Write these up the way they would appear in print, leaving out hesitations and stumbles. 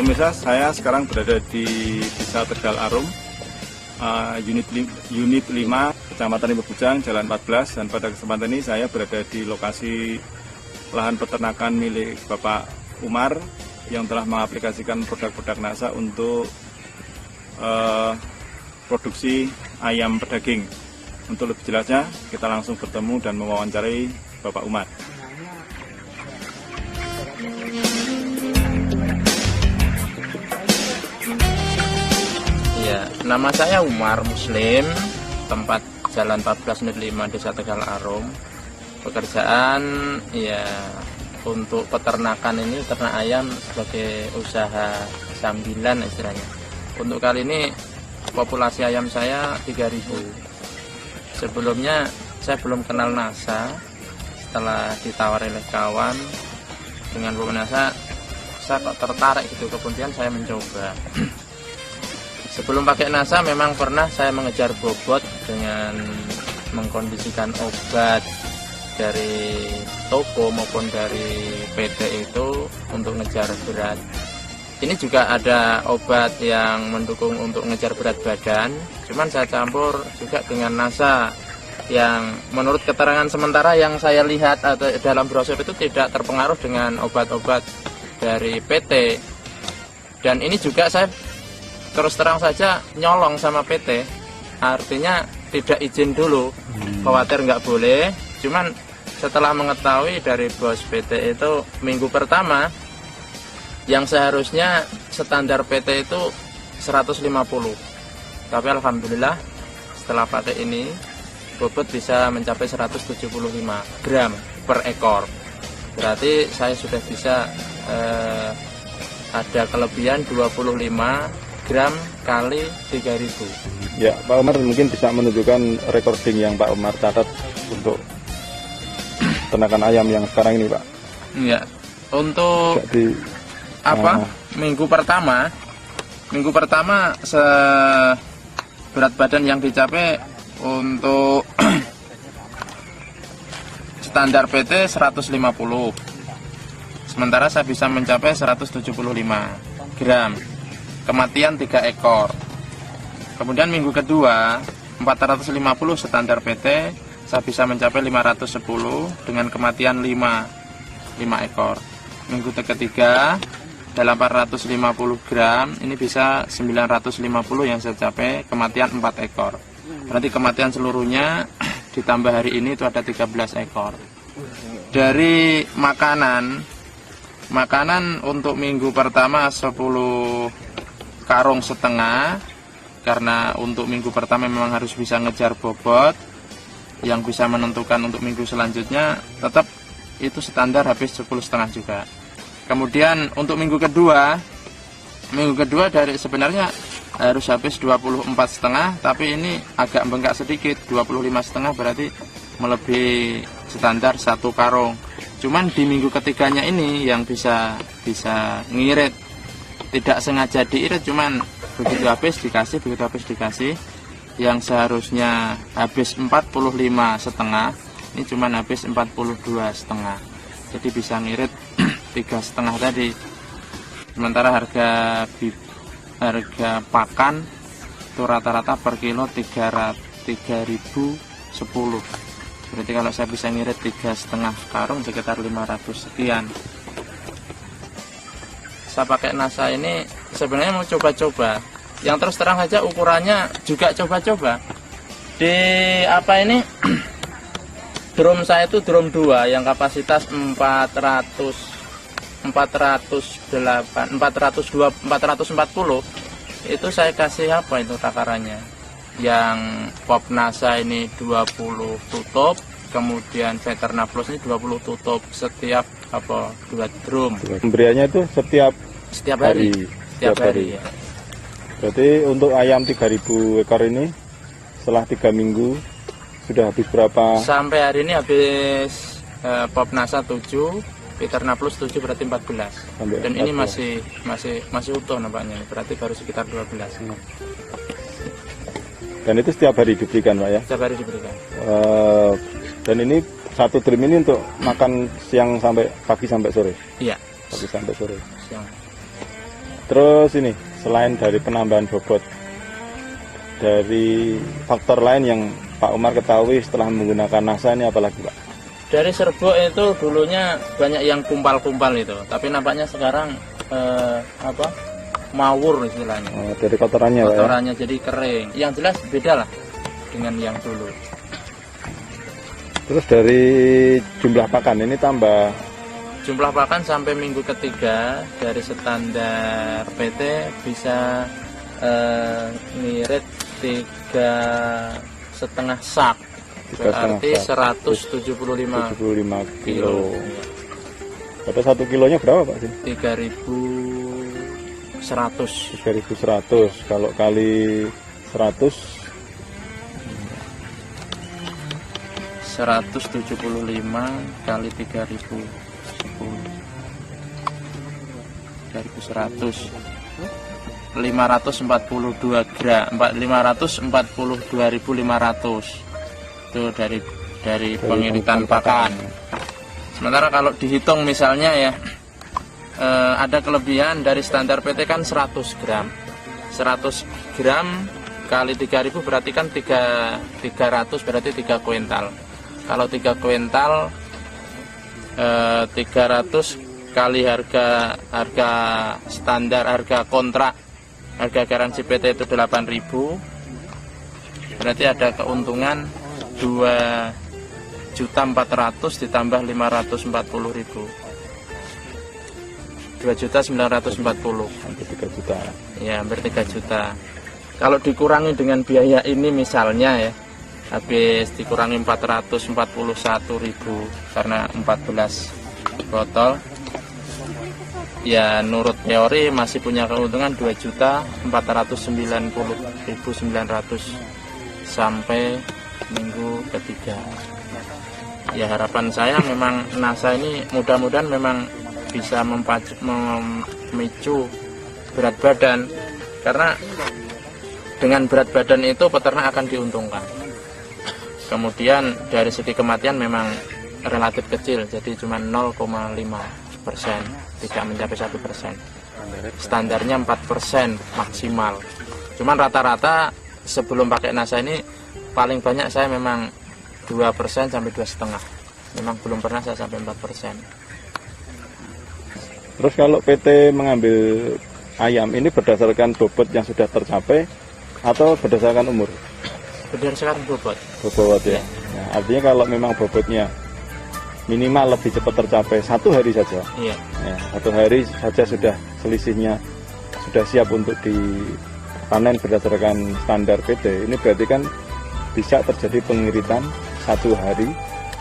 Pemirsa, saya sekarang berada di Desa Tegal Arum, unit 5, Kecamatan Limur Bujang, Jalan 14, dan pada kesempatan ini saya berada di lokasi lahan peternakan milik Bapak Umar yang telah mengaplikasikan produk-produk NASA untuk produksi ayam pedaging. Untuk lebih jelasnya, kita langsung bertemu dan mewawancarai Bapak Umar. Ya, nama saya Umar Muslim, tempat Jalan 14 unit 5 Desa Tegal Arum. Pekerjaan ya untuk peternakan ini, ternak ayam sebagai usaha sambilan istilahnya. Untuk kali ini populasi ayam saya 3.000. Sebelumnya saya belum kenal NASA. Setelah ditawari oleh kawan dengan Bu NASA, saya kok tertarik gitu, kemudian saya mencoba. Sebelum pakai NASA memang pernah saya mengejar bobot dengan mengkondisikan obat dari toko maupun dari PT itu untuk ngejar berat. Ini juga ada obat yang mendukung untuk ngejar berat badan, cuman saya campur juga dengan NASA yang menurut keterangan sementara yang saya lihat atau dalam brosur itu tidak terpengaruh dengan obat-obat dari PT. Dan ini juga saya terus terang saja nyolong sama PT, artinya tidak izin dulu, khawatir nggak boleh. Cuman setelah mengetahui dari bos PT itu minggu pertama yang seharusnya standar PT itu 150, tapi alhamdulillah setelah pakai ini bobot bisa mencapai 175 gram per ekor. Berarti saya sudah bisa ada kelebihan 25 gram kali 3.000. Ya, Pak Umar mungkin bisa menunjukkan recording yang Pak Umar catat untuk peternakan ayam yang sekarang ini, Pak. Iya. Untuk minggu pertama berat badan yang dicapai untuk standar PT 150. Sementara saya bisa mencapai 175 gram. Kematian 3 ekor. Kemudian minggu kedua 450 standar PT, saya bisa mencapai 510 dengan kematian 5 ekor. Minggu ketiga 850 gram, ini bisa 950 yang saya capai, kematian 4 ekor. Berarti kematian seluruhnya ditambah hari ini itu ada 13 ekor. Dari makanan untuk minggu pertama 10 karung setengah, karena untuk minggu pertama memang harus bisa ngejar bobot yang bisa menentukan untuk minggu selanjutnya. Tetap itu standar habis 10,5 juga. Kemudian untuk minggu kedua dari sebenarnya harus habis 24,5, tapi ini agak bengkak sedikit, 25,5, berarti melebihi standar 1 karung. Cuman di minggu ketiganya ini yang bisa ngirit, tidak sengaja diirit, cuman begitu habis dikasih, yang seharusnya habis 45,5, ini cuman habis 42,5, jadi bisa ngirit 3,5 tadi. Sementara harga pakan itu rata-rata per kilo 3.010. Berarti kalau saya bisa ngirit 3,5 karung sekitar 500 sekian. Saya pakai NASA ini sebenarnya mau coba-coba. Yang terus terang saja ukurannya juga coba-coba. Di drum saya itu drum 2 yang kapasitas 440. Itu saya kasih itu takarannya. Yang pop NASA ini 20 tutup, kemudian Veterna Plus ini 20 tutup setiap 2 drum. Pemberiannya itu setiap hari. Ya. Berarti untuk ayam 3.000 ekor ini setelah 3 minggu sudah habis berapa? Sampai hari ini habis pop NASA 7, Veterna Plus 7, berarti 14. Dan ini masih utuh nampaknya, berarti baru sekitar 12. Dan itu setiap hari diberikan, Pak ya? Setiap hari diberikan. Dan ini satu drum ini untuk makan siang sampai pagi sampai sore? Iya. Pagi sampai sore. Siang. Terus ini, selain dari penambahan bobot, dari faktor lain yang Pak Umar ketahui setelah menggunakan NASA ini apalagi Pak? Dari serbuk itu dulunya banyak yang kumpal-kumpal itu, tapi nampaknya sekarang mawur istilahnya. Oh, dari kotorannya Pak, kotorannya jadi kering. Yang jelas beda lah dengan yang dulu. Terus dari jumlah pakan ini tambah. Jumlah pakan sampai minggu ketiga dari standar PT bisa ngirit 3,5 sak, berarti 175 kilo. Pada 1 kilonya berapa Pak? 3.100. 3.100 kalau kali 100 175 kali 3.000 3.100 542 gram 542.500 itu dari pengiritan pakan. Sementara kalau dihitung misalnya ya ada kelebihan dari standar PT kan 100 gram 100 gram kali 3.000 berarti kan 300 berarti 3 kuintal. Kalau 3 kuintal 300 kali harga standar, harga kontrak, harga garansi PT itu 8.000, berarti ada keuntungan 2.400.000 ditambah 540.000, 2.940.000, hampir 3 juta. Ya, hampir 3 juta. Kalau dikurangi dengan biaya ini misalnya ya, habis dikurangi 441.000 karena 14 botol, ya nurut teori masih punya keuntungan 2.490.900 sampai minggu ketiga. Ya harapan saya memang NASA ini mudah-mudahan memang bisa memicu berat badan, karena dengan berat badan itu peternak akan diuntungkan. Kemudian dari segi kematian memang relatif kecil, jadi cuma 0,5%, tidak mencapai 1%. Standarnya 4% maksimal. Cuman rata-rata sebelum pakai NASA ini paling banyak saya memang 2% sampai 2,5%. Memang belum pernah saya sampai 4%. Terus kalau PT mengambil ayam ini berdasarkan bobot yang sudah tercapai atau berdasarkan umur? Berdasarkan bobot. Bobot ya. Nah, artinya kalau memang bobotnya minimal lebih cepat tercapai 1 hari saja. Iya. Ya, 1 hari saja sudah selisihnya sudah siap untuk dipanen berdasarkan standar PT. Ini berarti kan bisa terjadi pengiritan 1 hari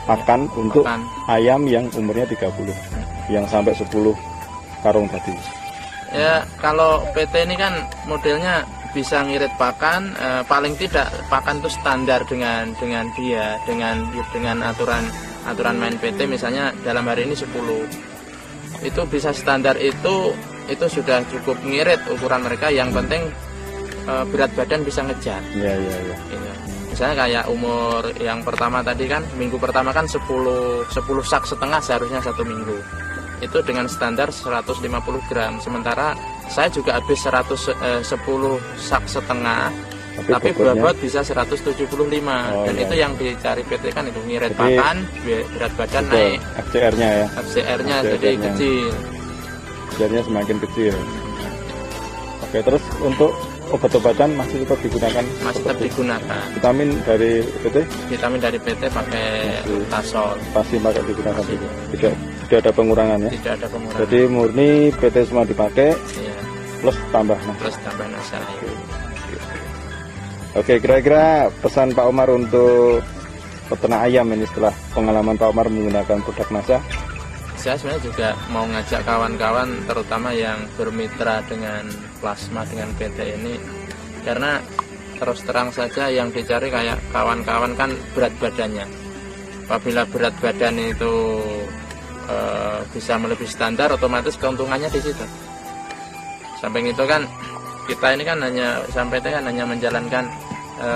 pakan untuk ayam yang umurnya 30, yang sampai 10 karung tadi. Ya, kalau PT ini kan modelnya bisa ngirit pakan, paling tidak pakan itu standar dengan dia, dengan aturan main PT, misalnya dalam hari ini 10, itu bisa standar itu sudah cukup ngirit ukuran mereka. Yang penting berat badan bisa ngejar. Iya. Misalnya kayak umur yang pertama tadi kan, minggu pertama kan 10 sak setengah seharusnya 1 minggu. Itu dengan standar 150 gram. Sementara saya juga habis 10 sak setengah, tapi bobot bisa 175. Dan itu yang dicari PT kan itu ngirit pakan, berat badan naik. FCR-nya ya. FCR-nya jadi kecil. FCR-nya semakin kecil. Oke, terus untuk obat-obatan masih tetap digunakan? Masih tetap digunakan. Vitamin dari PT? Vitamin dari PT pakai Tasol. Pasti pakai digunakan. Tidak ada pengurangan ya? Tidak ada pengurangan. Jadi murni PT semua dipakai, iya, plus tambah NASA. Oke, kira-kira pesan Pak Umar untuk peternak ayam ini setelah pengalaman Pak Umar menggunakan produk NASA? Saya sebenarnya juga mau ngajak kawan-kawan, terutama yang bermitra dengan plasma, dengan PT ini, karena terus terang saja yang dicari kayak kawan-kawan kan berat badannya. Apabila berat badan itu bisa melebihi standar, otomatis keuntungannya di situ. Samping itu kan kita ini kan hanya sampai kan hanya menjalankan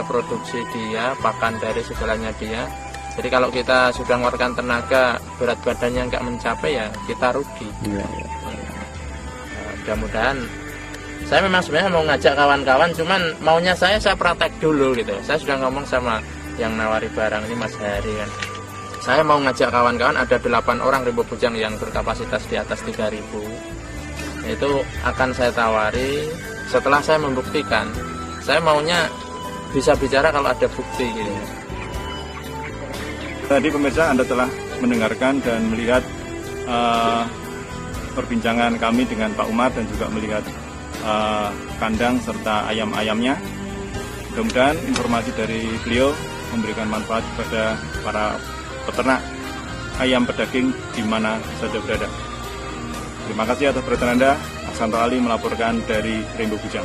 produksi dia, pakan dari segalanya dia. Jadi kalau kita sudah mengeluarkan tenaga, berat badannya nggak mencapai, ya kita rugi. Iya. Mudah-mudahan Saya memang sebenarnya mau ngajak kawan-kawan, cuman maunya saya praktek dulu gitu. Saya sudah ngomong sama yang nawari barang ini, Mas Hari kan. Saya mau ngajak kawan-kawan, ada 8 orang Rimbo Bujang yang berkapasitas di atas 3.000. Itu akan saya tawari setelah saya membuktikan. Saya maunya bisa bicara kalau ada bukti gitu. Tadi pemirsa, Anda telah mendengarkan dan melihat perbincangan kami dengan Pak Umar dan juga melihat kandang serta ayam-ayamnya. Mudah-mudahan informasi dari beliau memberikan manfaat kepada para peternak ayam pedaging di mana saja berada. Terima kasih atas perhatian Anda. Aksanto Ali melaporkan dari Rimbo Bujang.